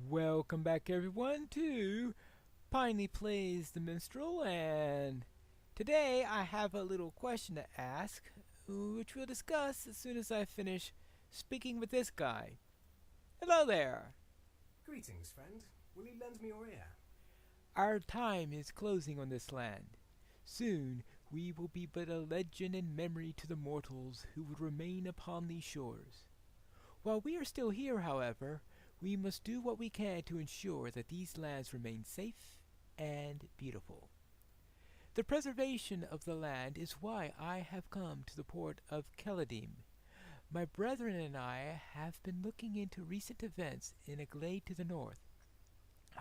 Welcome back, everyone, to Piney Plays the Minstrel, and today I have a little question to ask, which we'll discuss as soon as I finish speaking with this guy. Hello there! Greetings, friend. Will you lend me your ear? Our time is closing on this land. Soon we will be but a legend and memory to the mortals who would remain upon these shores. While we are still here, however, we must do what we can to ensure that these lands remain safe and beautiful. The preservation of the land is why I have come to the port of Keladim. My brethren and I have been looking into recent events in a glade to the north.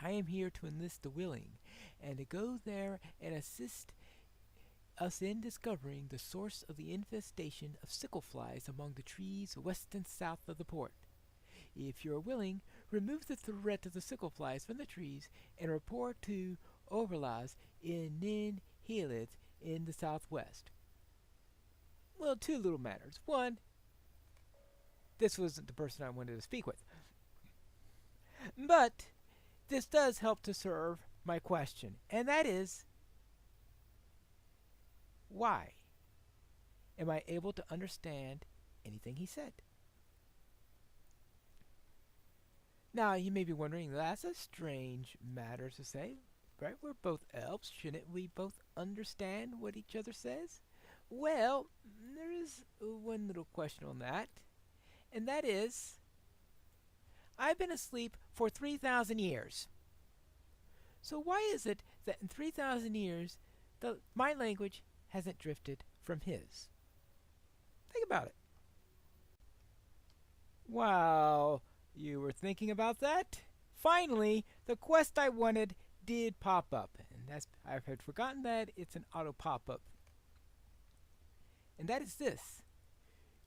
I am here to enlist the willing, and to go there and assist us in discovering the source of the infestation of sickle flies among the trees west and south of the port. If you are willing, remove the threat of the sickle flies from the trees and report to Overlaz in Nin Helith in the southwest. Well, two little matters. One, this wasn't the person I wanted to speak with. But this does help to serve my question, and that is, why am I able to understand anything he said? Now, you may be wondering, that's a strange matter to say, right? We're both elves. Shouldn't we both understand what each other says? Well, there is one little question on that, and that is, I've been asleep for 3,000 years. So why is it that in 3,000 years, my language hasn't drifted from his? Think about it. Wow. You were thinking about that? Finally, the quest I wanted did pop up, and I had forgotten that it's an auto pop-up. And that is this.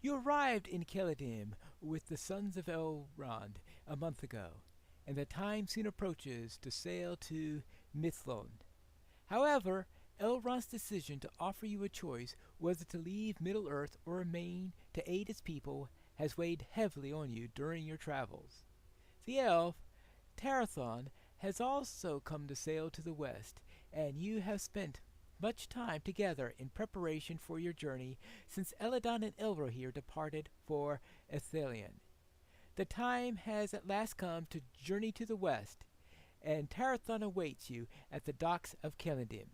You arrived in Keladim with the sons of Elrond a month ago, and the time soon approaches to sail to Mithlond. However, Elrond's decision to offer you a choice whether to leave Middle-earth or remain to aid his people has weighed heavily on you during your travels. The elf, Tarathon, has also come to sail to the west, and you have spent much time together in preparation for your journey since Eladon and Elrohir departed for Ithilien. The time has at last come to journey to the west, and Tarathon awaits you at the docks of Keladim.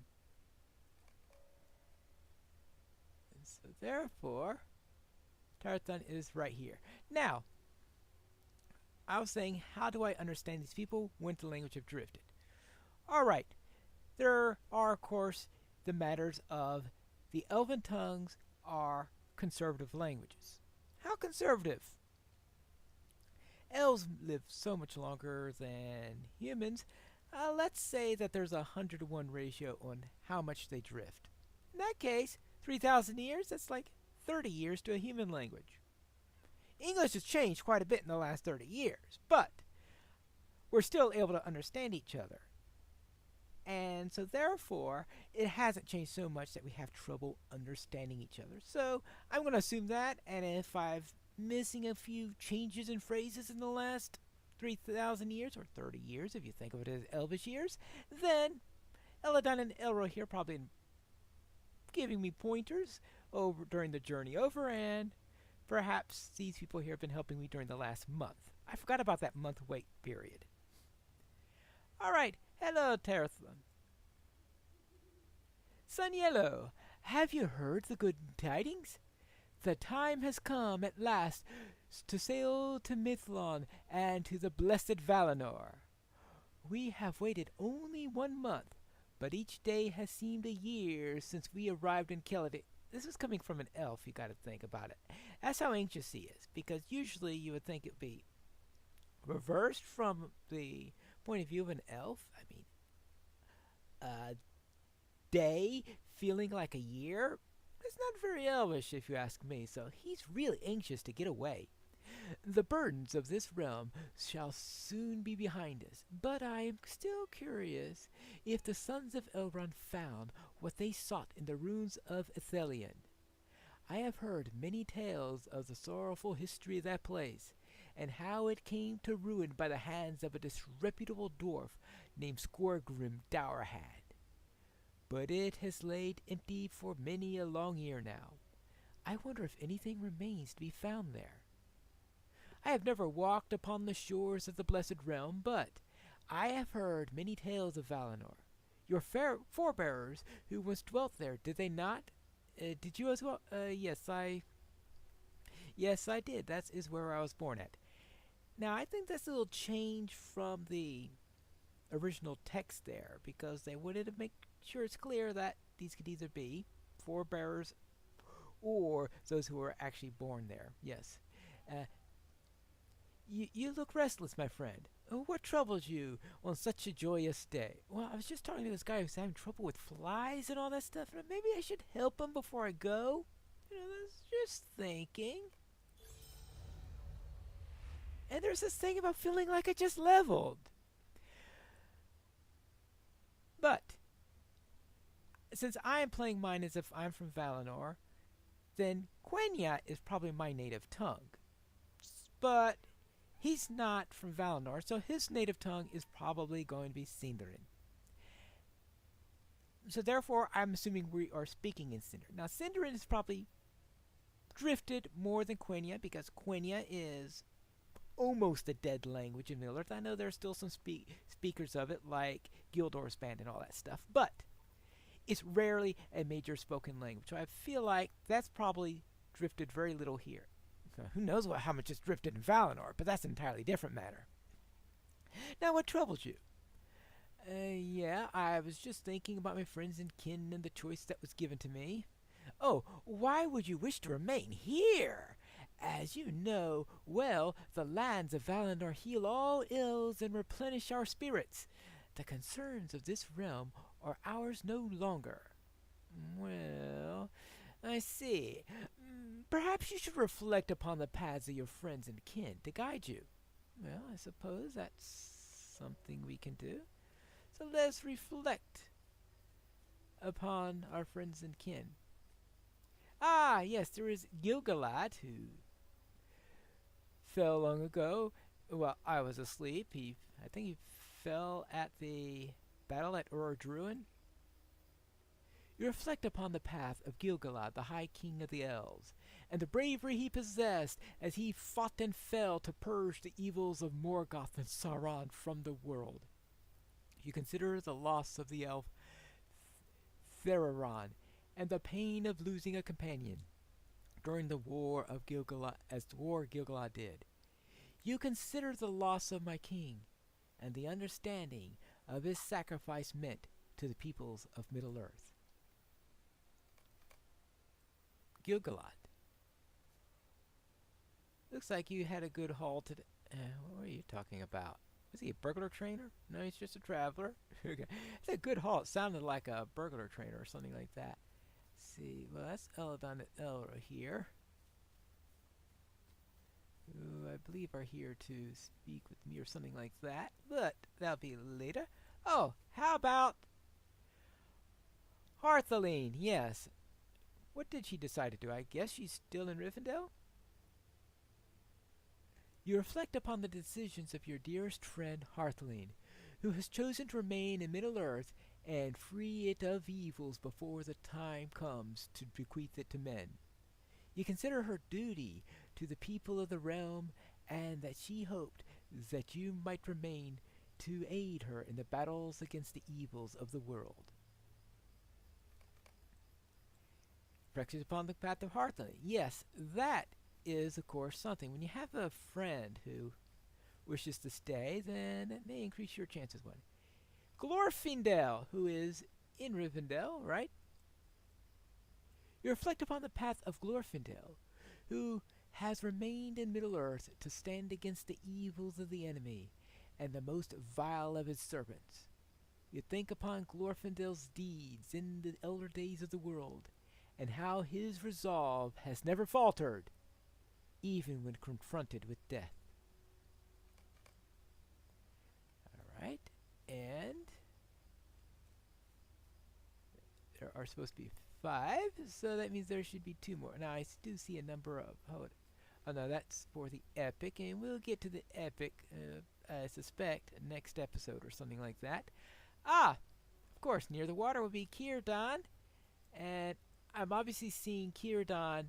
And so therefore, Tarathon is right here. Now, I was saying, how do I understand these people when the language have drifted? Alright, there are, of course, the matters of the elven tongues are conservative languages. How conservative? Elves live so much longer than humans. Let's say that there's a 100-to-1 ratio on how much they drift. In that case, 3,000 years, that's like 30 years to a human language. English has changed quite a bit in the last 30 years, but we're still able to understand each other. And so therefore, it hasn't changed so much that we have trouble understanding each other. So I'm going to assume that, and if I'm missing a few changes in phrases in the last 3,000 years, or 30 years if you think of it as elvish years, then Eladon and Elrohir probably giving me pointers over during the journey over, and perhaps these people here have been helping me during the last month. I forgot about that month wait period. Alright, hello Tarathon. Sun Yellow, have you heard the good tidings? The time has come at last to sail to Mithlond and to the blessed Valinor. We have waited only 1 month, but each day has seemed a year since we arrived in Keladim. This is coming from an elf, you gotta think about it. That's how anxious he is, because usually you would think it'd be reversed from the point of view of an elf. I mean, a day feeling like a year? That's not very elvish if you ask me, so he's really anxious to get away. The burdens of this realm shall soon be behind us, but I am still curious if the sons of Elrond found what they sought in the ruins of Ithilien. I have heard many tales of the sorrowful history of that place, and how it came to ruin by the hands of a disreputable dwarf named Squirgrim Dourhad. But it has laid empty for many a long year now. I wonder if anything remains to be found there. I have never walked upon the shores of the Blessed Realm, but I have heard many tales of Valinor. Your forebearers who once dwelt there, did they not? Did you as well? Yes, I did. That is where I was born at. Now, I think that's a little change from the original text there, because they wanted to make sure it's clear that these could either be forebearers or those who were actually born there. Yes. You look restless, my friend. What troubles you on such a joyous day? Well, I was just talking to this guy who's having trouble with flies and all that stuff, and maybe I should help him before I go. That's just thinking. And there's this thing about feeling like I just leveled. But since I am playing mine as if I'm from Valinor, then Quenya is probably my native tongue. But he's not from Valinor, so his native tongue is probably going to be Sindarin. So therefore, I'm assuming we are speaking in Sindarin. Now, Sindarin is probably drifted more than Quenya, because Quenya is almost a dead language in Middle-earth. I know there are still some speakers of it, like Gildor's band and all that stuff, but it's rarely a major spoken language. So I feel like that's probably drifted very little here. Who knows how much is drifted in Valinor, but that's an entirely different matter. Now, what troubles you? Yeah, I was just thinking about my friends and kin and the choice that was given to me. Oh, why would you wish to remain here? As you know well, the lands of Valinor heal all ills and replenish our spirits. The concerns of this realm are ours no longer. Well, I see. Perhaps you should reflect upon the paths of your friends and kin to guide you. Well, I suppose that's something we can do. So let's reflect upon our friends and kin. Ah, yes, there is Gilgalad, who fell long ago. Well, I was asleep. I think he fell at the battle at Ur-Druin. You reflect upon the path of Gilgalad, the High King of the Elves, and the bravery he possessed as he fought and fell to purge the evils of Morgoth and Sauron from the world. You consider the loss of the elf Theraron and the pain of losing a companion during the war of Gilgalad, as the war Gilgalad did. You consider the loss of my king and the understanding of his sacrifice meant to the peoples of Middle-earth. Gilgalad. Looks like you had a good haul today. What were you talking about? Was he a burglar trainer? No, he's just a traveler. Okay. It's a good haul. It sounded like a burglar trainer or something like that. Let's see. Well, that's Eladon and Elra here, who I believe are here to speak with me or something like that. But that'll be later. Oh, how about Harthaline? Yes. What did she decide to do? I guess she's still in Rivendell? You reflect upon the decisions of your dearest friend Harthaline, who has chosen to remain in Middle-earth and free it of evils before the time comes to bequeath it to men. You consider her duty to the people of the realm, and that she hoped that you might remain to aid her in the battles against the evils of the world. Reflections upon the path of Harthaline. Yes, that is, of course, something. When you have a friend who wishes to stay, then it may increase your chances one. Glorfindel, who is in Rivendell, right? You reflect upon the path of Glorfindel, who has remained in Middle-earth to stand against the evils of the enemy and the most vile of his servants. You think upon Glorfindel's deeds in the elder days of the world, and how his resolve has never faltered, even when confronted with death. Alright, and there are supposed to be 5, so that means there should be 2 more. Now I do see a number of Oh no, that's for the epic, and we'll get to the epic, I suspect, next episode or something like that. Ah, of course, near the water will be Círdan, and I'm obviously seeing Círdan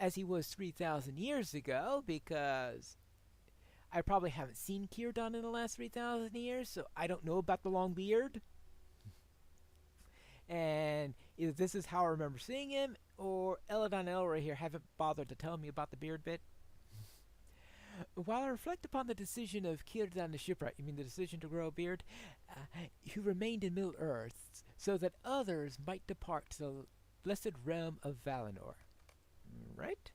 as he was 3,000 years ago because I probably haven't seen Círdan in the last 3,000 years, so I don't know about the long beard. And either this is how I remember seeing him, or Eladon and Elra here haven't bothered to tell me about the beard bit. While I reflect upon the decision of Círdan the shipwright, you mean the decision to grow a beard, who remained in Middle Earth, so that others might depart to the blessed realm of Valinor. Right?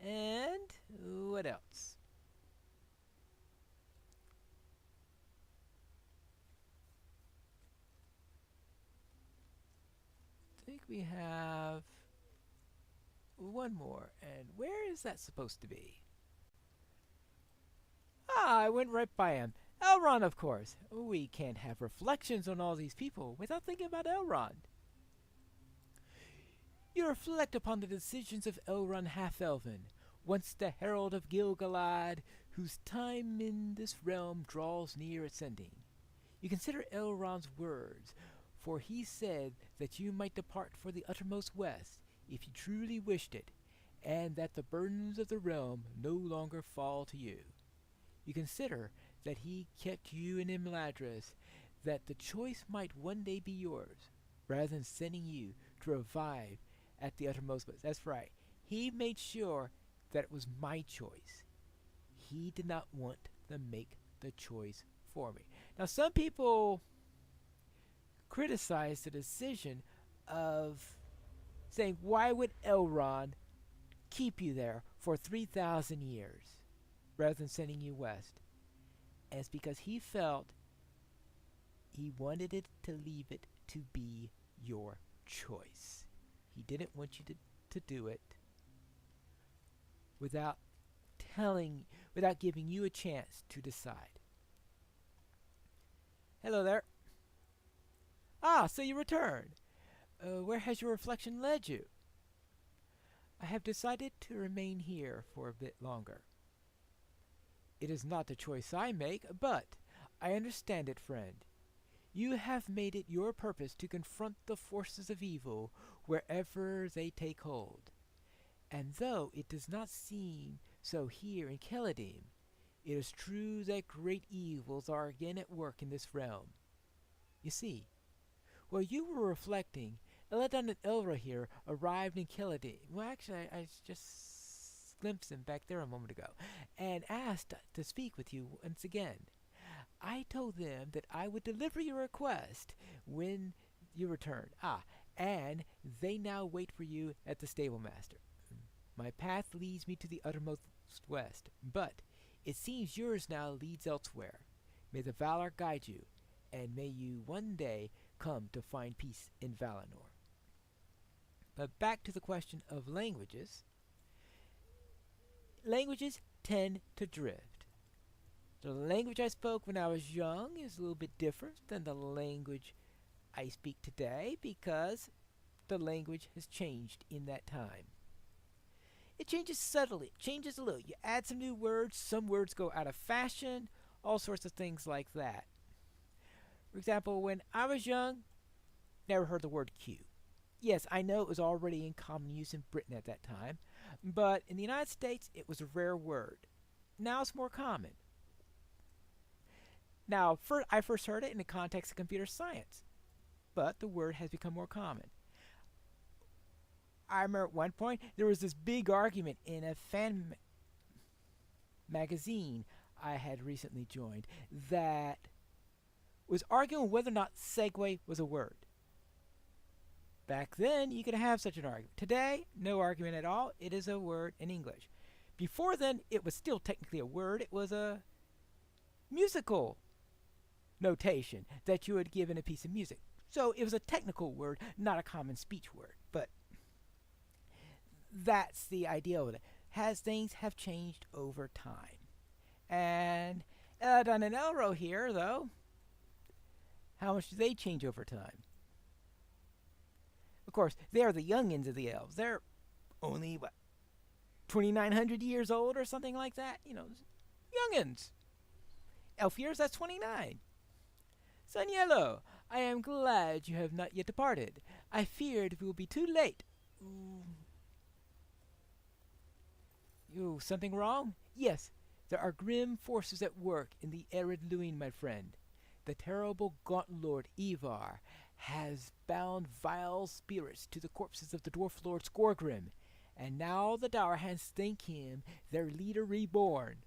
And what else? I think we have one more. And where is that supposed to be? Ah, I went right by him. Elrond, of course. We can't have reflections on all these people without thinking about Elrond. You reflect upon the decisions of Elrond Half-Elven, once the herald of Gil-galad, whose time in this realm draws near its ending. You consider Elrond's words, for he said that you might depart for the uttermost west, if you truly wished it, and that the burdens of the realm no longer fall to you. You consider that he kept you in Imladris, that the choice might one day be yours, rather than sending you to revive at the uttermost west. That's right. He made sure that it was my choice. He did not want to make the choice for me. Now, some people criticize the decision of saying, why would Elrond keep you there for 3,000 years rather than sending you west? And it's because he felt he wanted it to leave it to be your choice. He didn't want you to do it without giving you a chance to decide. Hello there. Ah, so you returned. Where has your reflection led you? I have decided to remain here for a bit longer. It is not the choice I make, but I understand it, friend. You have made it your purpose to confront the forces of evil wherever they take hold. And though it does not seem so here in Celedim, it is true that great evils are again at work in this realm. You see, while you were reflecting, Eladon and Elra here arrived in Celedim. Well, actually, I just glimpsed them back there a moment ago, and asked to speak with you once again. I told them that I would deliver your request when you return. And they now wait for you at the stable master. My path leads me to the uttermost west, but it seems yours now leads elsewhere. May the Valar guide you, and may you one day come to find peace in Valinor. But back to the question of languages. Languages tend to drift. The language I spoke when I was young is a little bit different than the language I speak today because the language has changed in that time. It changes subtly, it changes a little. You add some new words, some words go out of fashion, all sorts of things like that. For example, when I was young, never heard the word Q. Yes, I know it was already in common use in Britain at that time, but in the United States it was a rare word. Now it's more common. Now, I first heard it in the context of computer science, but the word has become more common. I remember at one point there was this big argument in a fan magazine I had recently joined that was arguing whether or not segue was a word. Back then, you could have such an argument. Today, no argument at all. It is a word in English. Before then, it was still technically a word. It was a musical notation that you would give in a piece of music. So it was a technical word, not a common speech word. But that's the idea of it. Things have changed over time. And Eladon and Elro here, though, how much do they change over time? Of course, they are the youngins of the elves. They're only, 2,900 years old or something like that. You know, youngins. Elf years, that's 29. Sun Yellow, I am glad you have not yet departed. I feared we will be too late. You, something wrong? Yes, there are grim forces at work in the arid Luin, my friend. The terrible gaunt lord Ivar has bound vile spirits to the corpses of the dwarf lord Skorgrim, and now the Dour Hands think him their leader reborn.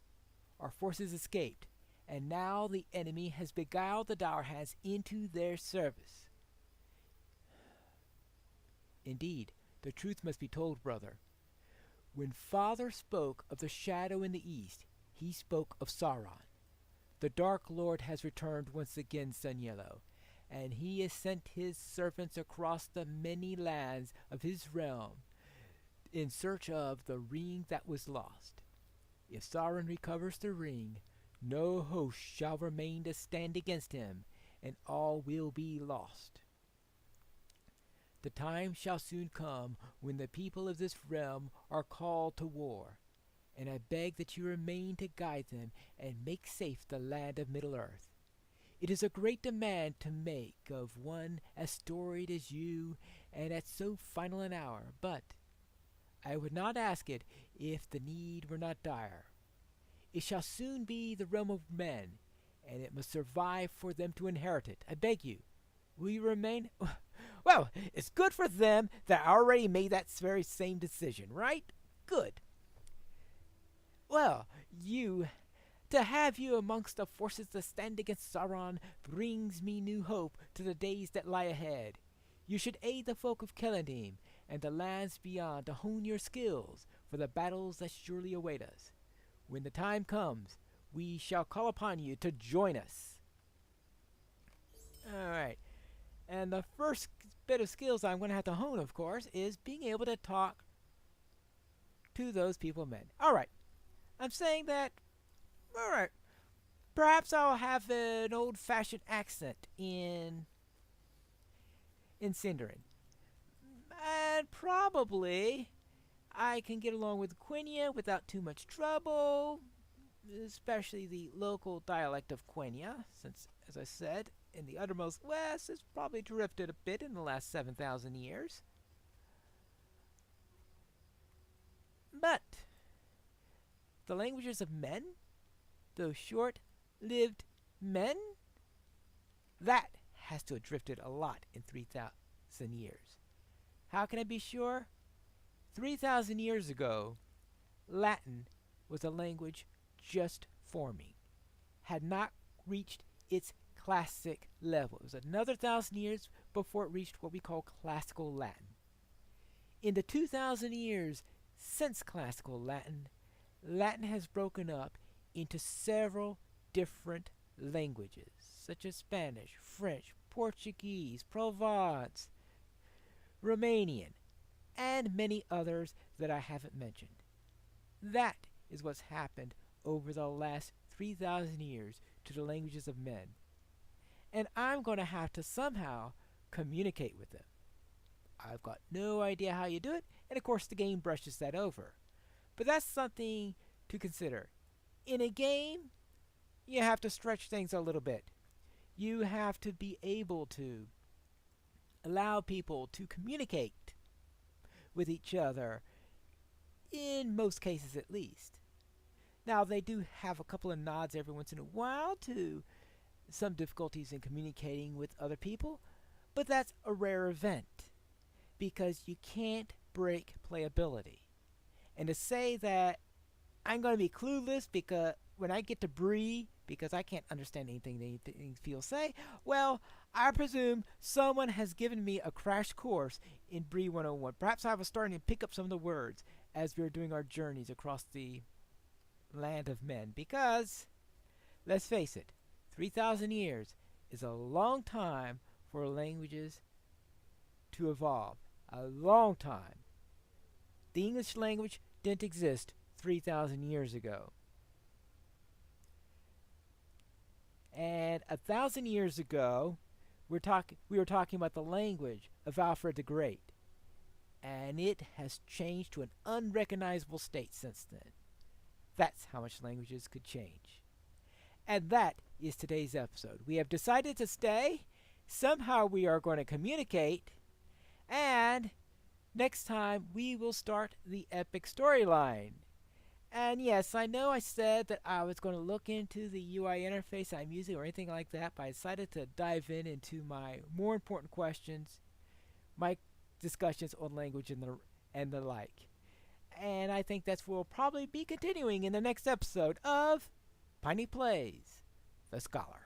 Our forces escaped, and now the enemy has beguiled the Dour Hands into their service. Indeed, the truth must be told, brother. When Father spoke of the shadow in the east, he spoke of Sauron. The Dark Lord has returned once again, Sun Yellow, and he has sent his servants across the many lands of his realm in search of the ring that was lost. If Sauron recovers the ring, no host shall remain to stand against him, and all will be lost. The time shall soon come when the people of this realm are called to war, and I beg that you remain to guide them and make safe the land of Middle-earth. It is a great demand to make of one as storied as you and at so final an hour, but I would not ask it if the need were not dire. It shall soon be the realm of men, and it must survive for them to inherit it. I beg you, will you remain? Well, it's good for them that I already made that very same decision, right? Good. Well, to have you amongst the forces that stand against Sauron brings me new hope to the days that lie ahead. You should aid the folk of Kelendim and the lands beyond to hone your skills for the battles that surely await us. When the time comes, we shall call upon you to join us. Alright, and the first bit of skills I'm going to have to hone, of course, is being able to talk to those people men. Alright, I'm saying that, alright, perhaps I'll have an old-fashioned accent in Sindarin. And probably I can get along with Quenya without too much trouble, especially the local dialect of Quenya, since, as I said, in the uttermost west it's probably drifted a bit in the last 7,000 years. But the languages of men, those short-lived men, that has to have drifted a lot in 3,000 years. How can I be sure? 3,000 years ago, Latin was a language just forming, had not reached its classic level. It was another 1,000 years before it reached what we call classical Latin. In the 2,000 years since classical Latin, Latin has broken up into several different languages, such as Spanish, French, Portuguese, Provence, Romanian, and many others that I haven't mentioned. That is what's happened over the last 3,000 years to the languages of men. And I'm going to have to somehow communicate with them. I've got no idea how you do it, and of course the game brushes that over. But that's something to consider. In a game, you have to stretch things a little bit. You have to be able to allow people to communicate with each other, in most cases at least. Now, they do have a couple of nods every once in a while to some difficulties in communicating with other people, but that's a rare event because you can't break playability. And to say that I'm going to be clueless because when I get to Bree, because I can't understand anything these people say, well, I presume someone has given me a crash course in Bree 101. Perhaps I was starting to pick up some of the words as we were doing our journeys across the land of men. Because, let's face it, 3,000 years is a long time for languages to evolve. A long time. The English language didn't exist 3,000 years ago. And 1,000 years ago, we were talking about the language of Alfred the Great. and it has changed to an unrecognizable state since then. That's how much languages could change. And that is today's episode. We have decided to stay. Somehow we are going to communicate. And next time we will start the epic storyline. And yes, I know I said that I was going to look into the UI interface I'm using or anything like that, but I decided to dive into my more important questions, my discussions on language and the like. And I think that's what we'll probably be continuing in the next episode of Piney Plays the Scholar.